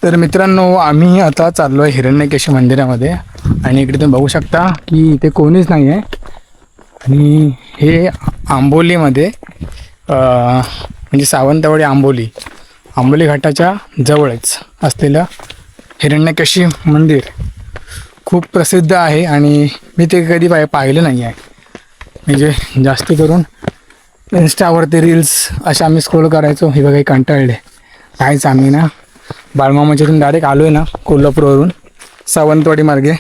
तर मित्रांनो, आम्ही आता चाललो आहे हिरण्यकेशी मंदिरामध्ये आणि इकडे तुम्ही बघू शकता की इथे कोणीच नाही आहे. आणि हे आंबोलीमध्ये म्हणजे सावंतवाडी आंबोली घाटाच्या जवळच असलेलं हिरण्यकेशी मंदिर खूप प्रसिद्ध आहे आणि मी ते कधी पाहिलं नाही आहे. म्हणजे जास्त करून इंस्टावरती रील्स अशा आम्ही स्क्रोल करायचो. हे बघा कंटाळले काहीच. आम्ही ना बाळमामाच्यातून डायरेक्ट आलो आहे ना कोल्हापूरवरून सावंतवाडी मार्गे.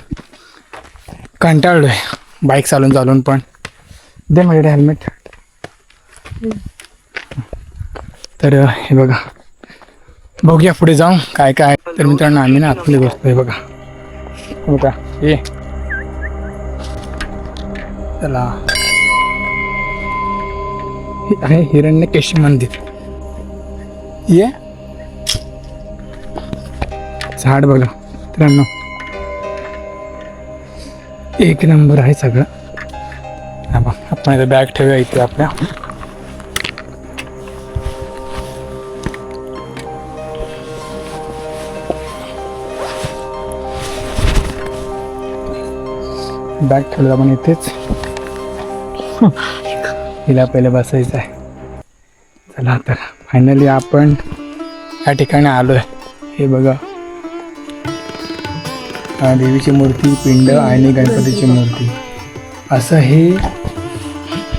कंटाळलो आहे बाईक चालून पण. दे माझ्याकडे हेल्मेट. तर हे बघा, बघूया पुढे जाऊन काय काय. तर मित्रांनो, आम्ही ना आतमध्ये बसतोय बघा ये चला. हे आहे हिरण्यकेशी मंदिर. ये झाड बघा मित्रांनो, एक नंबर आहे सगळं. आपण इथे बॅग ठेवूया इथे आपल्या. बॅग ठेवलं आपण इथेच. हिला पहिले बसायचं आहे. चला तर फायनली आपण या ठिकाणी आलो आहे. हे बघा, देवीची मूर्ती, पिंड आणि गणपतीची मूर्ती असं हे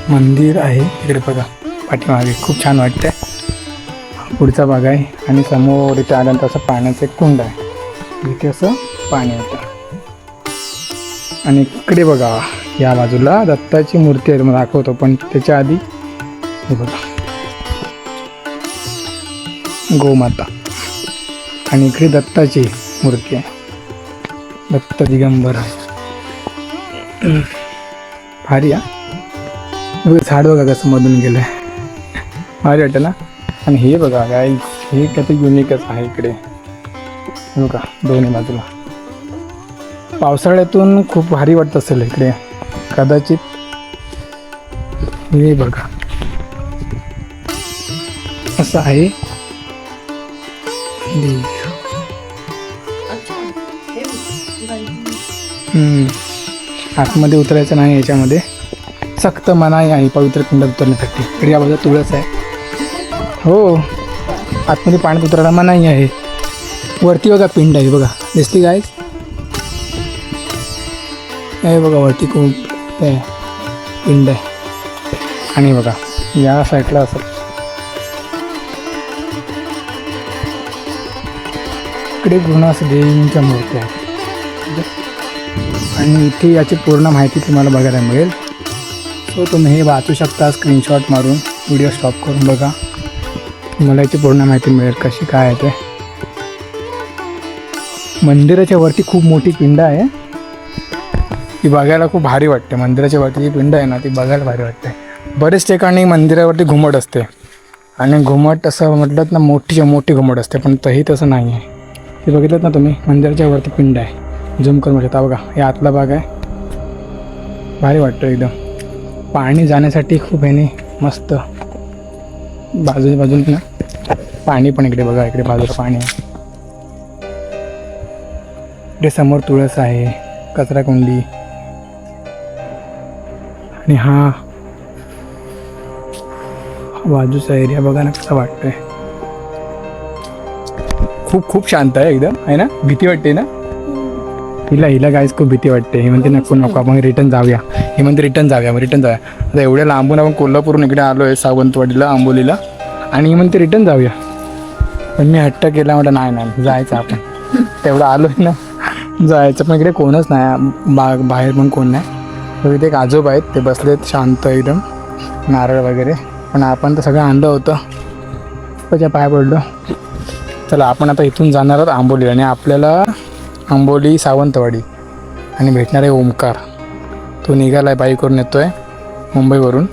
मंदिर आहे. इकडे बघा पाठीमागे खूप छान वाटतंय. पुढचा भाग आहे आणि समोर इथे आल्यानंतर असं पाण्याचं एक कुंड आहे. इथे असं पाणी येतं. आणि इकडे बघा या बाजूला दत्ताची मूर्ती आहे. तुम्हाला दाखवतो पण त्याच्या आधी हे बघा गोमाता. आणि इकडे दत्ताची मूर्ती आहे. दत्त दिगंबर आहे. भारी बघा, झाड बघा कसं मधून गेलं आहे. भारी वाटतं ना. आणि हे बघा काय, हे किती युनिकच आहे इकडे बघा दोन्ही बाजूला. पावसाळ्यातून खूप भारी वाटत असेल इकडे कदाचित. हे बघा असं आहे. आतमध्ये उतरायचं नाही. याच्यामध्ये सक्त मनाई आहे पवित्र पिंड उतरण्यासाठी. इकडे या बाजूला तुळस आहे. हो, आतमध्ये पाण्यात उतरायला मनाई आहे. वरती बघा पिंड आहे बघा, दिसली काय? हे बघा वरती खूप पिंड आहे. आणि बघा या साईडला असं इकडे पूर्ण असं देवींच्या मूर्त्या आहेत. आणि इथे याची पूर्ण माहिती तुम्हाला बघायला मिळेल. सो तुम्ही हे वाचू शकता स्क्रीनशॉट मारून. व्हिडिओ स्टॉप करून बघा, तुम्हाला याची पूर्ण माहिती मिळेल कशी काय आहे ते. मंदिराच्या वरती खूप मोठी पिंड आहे. ती बघायला खूप भारी वाटते. मंदिराच्या वरती जी पिंड आहे ना ती बघायला भारी वाटते. बरेच ठिकाणी मंदिरावरती घुमट असते आणि घुमट असं म्हटलं ना मोठीच्या मोठी घुमट असते, पण तही तसं नाही आहे. ते बघितलं ना तुम्ही, मंदिराच्या वरती पिंड आहे. झूम करून बघता बघा, हे आतला भाग आहे. भारी वाटतं एकदम. पाणी जाण्यासाठी खूप ह्याने मस्त बाजूने ना पाणी पण. इकडे बघा, इकडे बाजूला पाणी आहे. इकडे समोर तुळस आहे, कचरा कुंडी. आणि हा बाजूचा एरिया बघा ना कसा वाटतंय. खूप खूप शांत आहे एकदम, आहे ना. भीती वाटते ना हिला गाईज, खूप भीती वाटते. हे म्हणते नको आपण रिटर्न जाऊया. हे म्हणते रिटर्न जाऊया. आता एवढ्या लांबून आपण कोल्हापूरून इकडे आलो आहे सावंतवाडीला आंबोलीला, आणि ही म्हणते रिटर्न जाऊया. पण मी हट्ट केला, म्हटलं नाही जायचं आपण. तेवढं आलो आहे ना जायचं. पण इकडे कोणच नाही, बाहेर पण कोण नाही. तर इथे एक आजोबा आहेत, ते बसलेत शांत एकदम, नारळ वगैरे. पण आपण तर सगळं आणलं होतं, त्याच्या पाय पडलो. चला आपण आता इथून जाणार आहोत आंबोली. आणि आपल्याला आंबोली सावंतवाडी आणि भेटणार आहे ओमकार. तो निघाला आहे, बाईकवरून येतो आहे मुंबईवरून.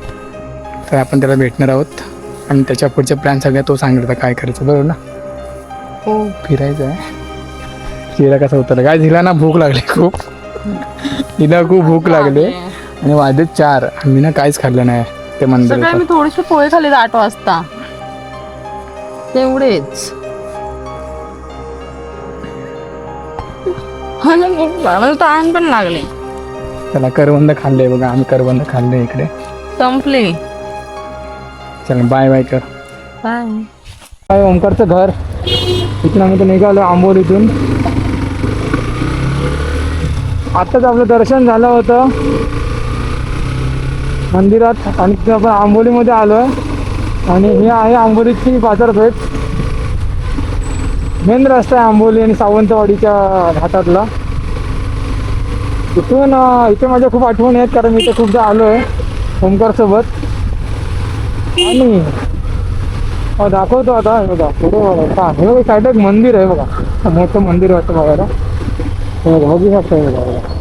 तर आपण त्याला भेटणार आहोत आणि त्याच्या पुढचे प्लॅन सगळ्या तो सांगितलं काय करायचं, बरोबर ना. हो, फिरायचं आहे. हिला कसा उतरला काय, हिला ना भूक लागली खूप. हिला खूप भूक लागली आणि वाजले 4. मी ना काहीच खाल्लं नाही ते मंदिरात. मी थोडेसे पोहे खाल्ले 8 वाजता तेवढेच. हा ना, मला तहान पण लागले. चला करवंद खाल्ले बघा, आम्ही करवंद खाल्ले इकडे. संपले. चला बाय बाय कर. काय काय ओंकारचं घर इथून आम्ही तर निघालो आंबोलीतून. आत्ताच आपलं दर्शन झालं होतं मंदिरात आणि तिथे आपण आंबोलीमध्ये आलोय. आणि ही आहे आंबोलीची बाजारपेठ. मेन रस्ता आहे आंबोली आणि सावंतवाडीच्या घाटातला. इथून इथे माझ्या खूप आठवणी आहेत कारण मी इथे खूपदा आलो आहे ओंकार सोबत. आणि दाखवतो आता. हे बघा पुढे बघा, हे बघा साईड एक मंदिर आहे बघा, मोठं मंदिर वाटतं बघायला. हे बघा बघू शकता. हे बघा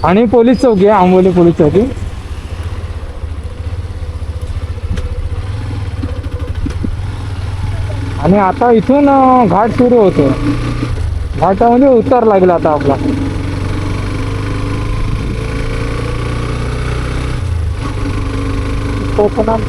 आणि पोलीस चौकी आहे, आंबोली पोलीस चौकी. आणि आता इथून घाट सुरू होतो. घाटामध्ये उतार लागला आता आपला. कोकणात